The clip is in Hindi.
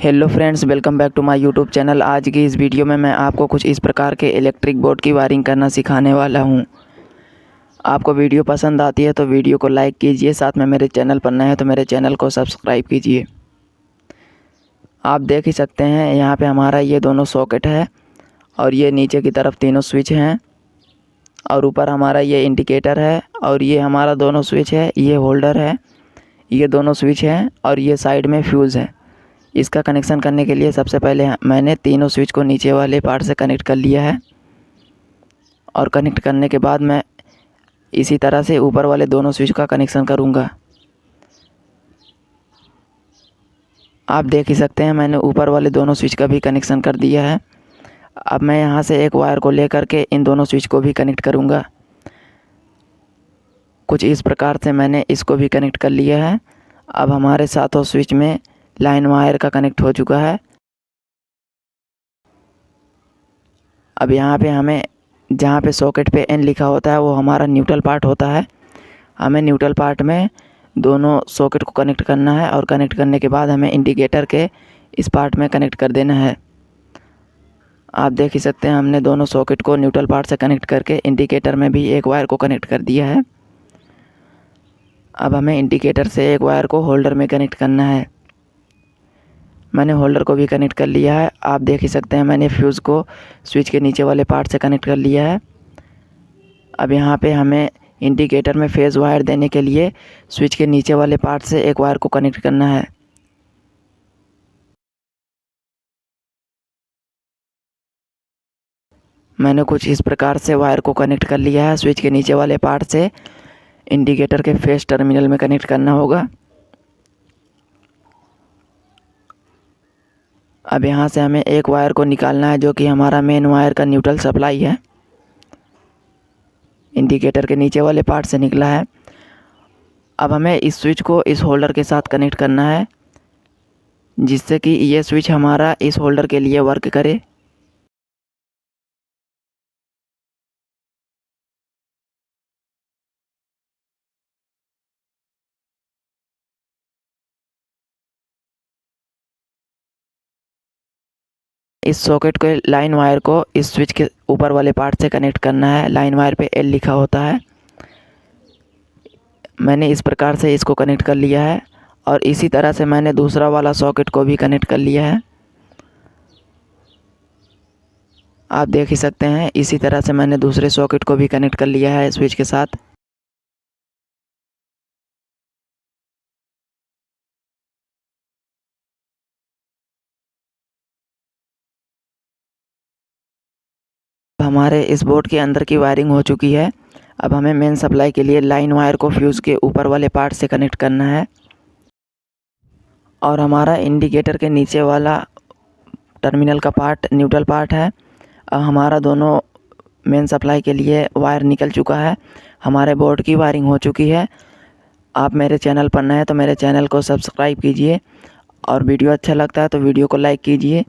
Hello friends, welcome back to my YouTube channel. आज की इस वीडियो में मैं आपको कुछ इस प्रकार के इलेक्ट्रिक बोर्ड की वायरिंग करना सिखाने वाला हूं। आपको वीडियो पसंद आती है तो वीडियो को लाइक कीजिए, साथ में मेरे चैनल पर नए हैं तो मेरे चैनल को सब्सक्राइब कीजिए। आप देख ही सकते हैं यहाँ पे हमारा ये दोनों सॉकेट है और ये नीचे की तरफ तीनों स्विच हैं और ऊपर हमारा ये इंडिकेटर है और ये हमारा दोनों स्विच है, ये होल्डर है, ये दोनों स्विच हैं और ये साइड में फ्यूज़ है। इसका कनेक्शन करने के लिए सबसे पहले मैंने तीनों स्विच को नीचे वाले पार्ट से कनेक्ट कर लिया है और कनेक्ट करने के बाद मैं इसी तरह से ऊपर वाले दोनों स्विच का कनेक्शन करूँगा। आप देख ही सकते हैं मैंने ऊपर वाले दोनों स्विच का भी कनेक्शन कर दिया है। अब मैं यहाँ से एक वायर को लेकर के इन दोनों स्विच को भी कनेक्ट करूँगा। कुछ इस प्रकार से मैंने इसको भी कनेक्ट कर लिया है। अब हमारे सातों स्विच में लाइन वायर का कनेक्ट हो चुका है। अब यहाँ पे हमें जहाँ पे सॉकेट पे एन लिखा होता है वो हमारा न्यूट्रल पार्ट होता है। हमें न्यूट्रल पार्ट में दोनों सॉकेट को कनेक्ट करना है और कनेक्ट करने के बाद हमें इंडिकेटर के इस पार्ट में कनेक्ट कर देना है। आप देख ही सकते हैं हमने दोनों सॉकेट को न्यूट्रल पार्ट से कनेक्ट करके इंडिकेटर में भी एक वायर को कनेक्ट कर दिया है। अब हमें इंडिकेटर से एक वायर को होल्डर में कनेक्ट करना है। मैंने होल्डर को भी कनेक्ट कर लिया है। आप देख ही सकते हैं मैंने फ्यूज़ को स्विच के नीचे वाले पार्ट से कनेक्ट कर लिया है। अब यहाँ पे हमें इंडिकेटर में फेज़ वायर देने के लिए स्विच के नीचे वाले पार्ट से एक वायर को कनेक्ट करना है। मैंने कुछ इस प्रकार से वायर को कनेक्ट कर लिया है। स्विच के नीचे वाले पार्ट से इंडिकेटर के फेस टर्मिनल में कनेक्ट करना होगा। अब यहाँ से हमें एक वायर को निकालना है जो कि हमारा मेन वायर का न्यूट्रल सप्लाई है, इंडिकेटर के नीचे वाले पार्ट से निकला है। अब हमें इस स्विच को इस होल्डर के साथ कनेक्ट करना है जिससे कि ये स्विच हमारा इस होल्डर के लिए वर्क करे। इस सॉकेट के लाइन वायर को इस स्विच के ऊपर वाले पार्ट से कनेक्ट करना है। लाइन वायर पे एल लिखा होता है। मैंने इस प्रकार से इसको कनेक्ट कर लिया है और इसी तरह से मैंने दूसरा वाला सॉकेट को भी कनेक्ट कर लिया है। आप देख ही सकते हैं इसी तरह से मैंने दूसरे सॉकेट को भी कनेक्ट कर लिया है स्विच के साथ। हमारे इस बोर्ड के अंदर की वायरिंग हो चुकी है। अब हमें मेन सप्लाई के लिए लाइन वायर को फ्यूज़ के ऊपर वाले पार्ट से कनेक्ट करना है और हमारा इंडिकेटर के नीचे वाला टर्मिनल का पार्ट न्यूट्रल पार्ट है। अब हमारा दोनों मेन सप्लाई के लिए वायर निकल चुका है। हमारे बोर्ड की वायरिंग हो चुकी है। आप मेरे चैनल पर नए हैं तो मेरे चैनल को सब्सक्राइब कीजिए और वीडियो अच्छा लगता है तो वीडियो को लाइक कीजिए।